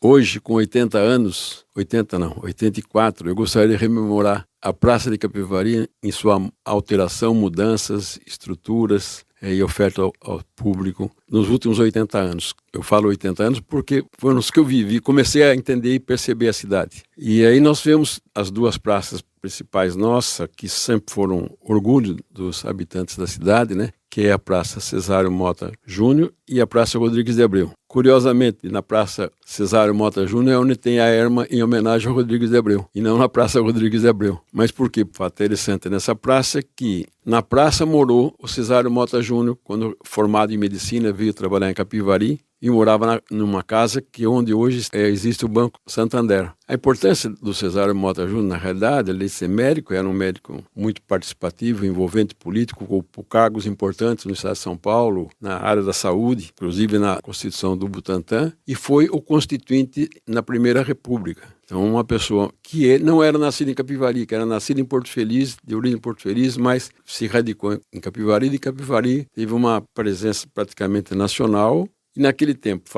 Hoje, com 80 anos, 80 não, 84, eu gostaria de rememorar a Praça de Capivari em sua alteração, mudanças, estruturas e oferta ao público nos últimos 80 anos. Eu falo 80 anos porque foram os que eu vivi, comecei a entender e perceber a cidade. E aí nós vemos as duas praças principais nossas, que sempre foram orgulho dos habitantes da cidade, né? Que é a Praça Cesário Mota Júnior e a Praça Rodrigues de Abreu. Curiosamente, na Praça Cesário Mota Júnior é onde tem a erma em homenagem ao Rodrigues de Abreu, e não na Praça Rodrigues de Abreu. Mas por quê? Fato interessante nessa praça é que na praça morou o Cesário Mota Júnior, quando formado em medicina, veio trabalhar em Capivari, e morava numa casa onde hoje existe o Banco Santander. A importância do Cesário Mota Júnior, na realidade, além de ser médico, era um médico muito participativo, envolvente político, ocupou cargos importantes no estado de São Paulo, na área da saúde, inclusive na Constituição do Butantã, e foi o constituinte na Primeira República. Então, uma pessoa que não era nascida em Capivari, que era nascida em Porto Feliz, de origem Porto Feliz, mas se radicou em Capivari, e de Capivari teve uma presença praticamente nacional. E naquele tempo,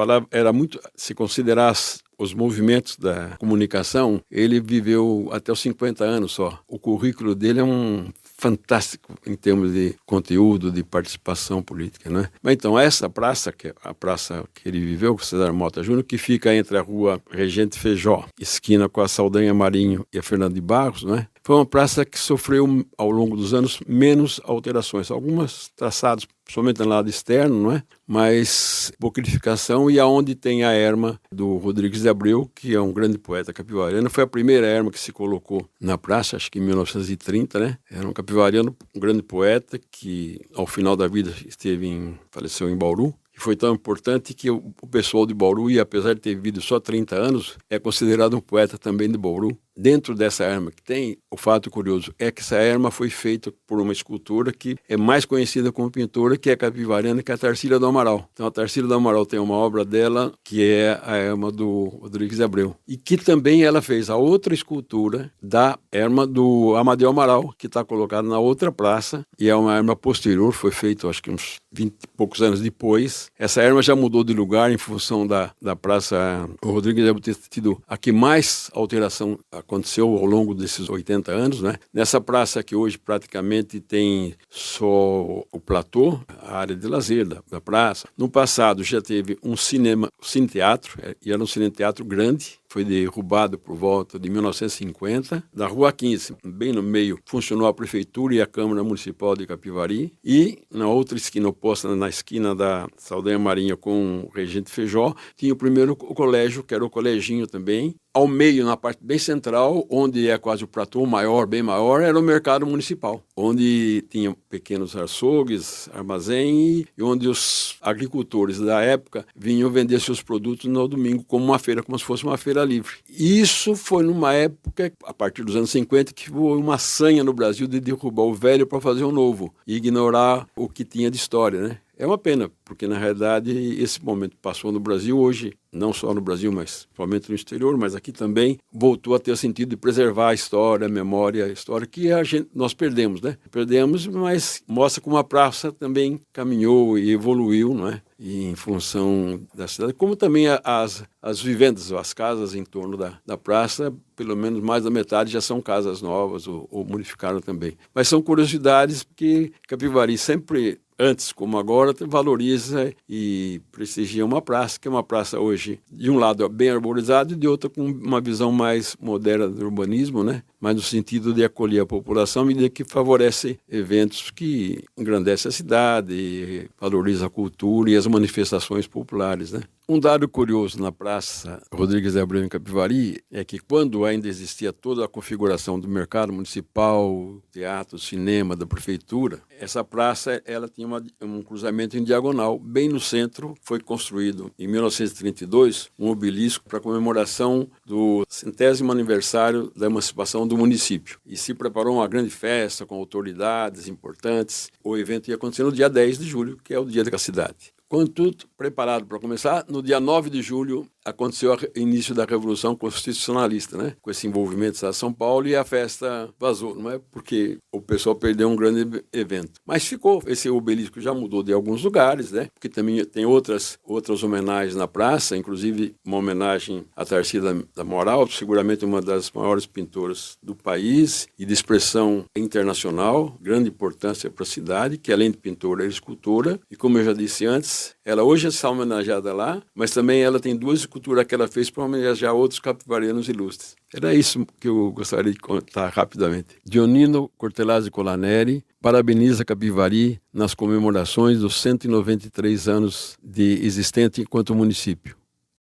se considerasse os movimentos da comunicação, ele viveu até os 50 anos só. O currículo dele é fantástico em termos de conteúdo, de participação política, né? Mas então, essa praça, que é a praça que ele viveu, com Cesário Mota Júnior, que fica entre a rua Regente Feijó, esquina com a Saldanha Marinho e a Fernando de Barros, né? Foi uma praça que sofreu, ao longo dos anos, menos alterações. Algumas traçados somente no lado externo, não é? Mas bocrificação, e aonde tem a erma do Rodrigues de Abreu, que é um grande poeta capivariano. Foi a primeira erma que se colocou na praça, acho que em 1930, né? Era um capivariano, um grande poeta que, ao final da vida, faleceu em Bauru. E foi tão importante que o pessoal de Bauru, e apesar de ter vivido só 30 anos, é considerado um poeta também de Bauru. Dentro dessa erma que tem, o fato curioso é que essa erma foi feita por uma escultora que é mais conhecida como pintora, que é capivariana, que é a Tarsila do Amaral. Então a Tarsila do Amaral tem uma obra dela, que é a erma do Rodrigues de Abreu. E que também ela fez a outra escultura da erma do Amadeu Amaral, que está colocada na outra praça, e é uma erma posterior, foi feita acho que uns 20 e poucos anos depois. Essa erma já mudou de lugar em função da praça. O Rodrigues de Abreu ter tido a que mais alteração aconteceu ao longo desses 80 anos, né? Nessa praça que hoje praticamente tem só o platô, a área de lazer da praça. No passado já teve um cine-teatro, e era um cine-teatro grande, foi derrubado por volta de 1950. Da Rua 15, bem no meio, funcionou a Prefeitura e a Câmara Municipal de Capivari. E na outra esquina oposta, na esquina da Saldanha Marinha com o Regente Feijó, tinha o colégio, que era o coleginho também. Ao meio, na parte bem central, onde é quase o platô maior, bem maior, era o mercado municipal, onde tinha pequenos açougues, armazém, e onde os agricultores da época vinham vender seus produtos no domingo como uma feira, como se fosse uma feira livre. Isso foi numa época, a partir dos anos 50, que foi uma sanha no Brasil de derrubar o velho para fazer o novo e ignorar o que tinha de história, né? É uma pena, porque na realidade esse momento passou no Brasil. Hoje, não só no Brasil, mas somente no exterior, mas aqui também voltou a ter o sentido de preservar a história, a memória, a história que nós perdemos, né? Perdemos, mas mostra como a praça também caminhou e evoluiu, não é? E em função da cidade, como também as vivendas, as casas em torno da praça, pelo menos mais da metade já são casas novas ou modificaram também. Mas são curiosidades que Capivari sempre, antes como agora, valoriza e prestigia uma praça, que é uma praça hoje, de um lado bem arborizada e de outro com uma visão mais moderna do urbanismo, né? Mas no sentido de acolher a população e de que favorece eventos que engrandecem a cidade, valorizam a cultura e as manifestações populares, né? Um dado curioso na Praça Rodrigues de Abreu em Capivari é que quando ainda existia toda a configuração do mercado municipal, teatro, cinema, da prefeitura, essa praça ela tinha um cruzamento em diagonal. Bem no centro foi construído, em 1932, um obelisco para comemoração do 100º aniversário da emancipação do município. E se preparou uma grande festa com autoridades importantes. O evento ia acontecer no dia 10 de julho, que é o dia da cidade. Quando tudo preparado para começar, no dia 9 de julho, aconteceu o início da Revolução Constitucionalista, né? Com esse envolvimento da São Paulo, e a festa vazou, não é? Porque o pessoal perdeu um grande evento. Mas ficou, esse obelisco já mudou de alguns lugares, né? Porque também tem outras homenagens na praça, inclusive uma homenagem à Tarsila da Moral, seguramente uma das maiores pintoras do país e de expressão internacional, grande importância para a cidade, que além de pintora é escultora, e como eu já disse antes, ela hoje está homenageada lá, mas também ela tem 2 esculturas que ela fez para homenagear outros capivarianos ilustres. Era isso que eu gostaria de contar rapidamente. Dionino Cortelazzi Colaneri parabeniza Capivari nas comemorações dos 193 anos de existente enquanto município.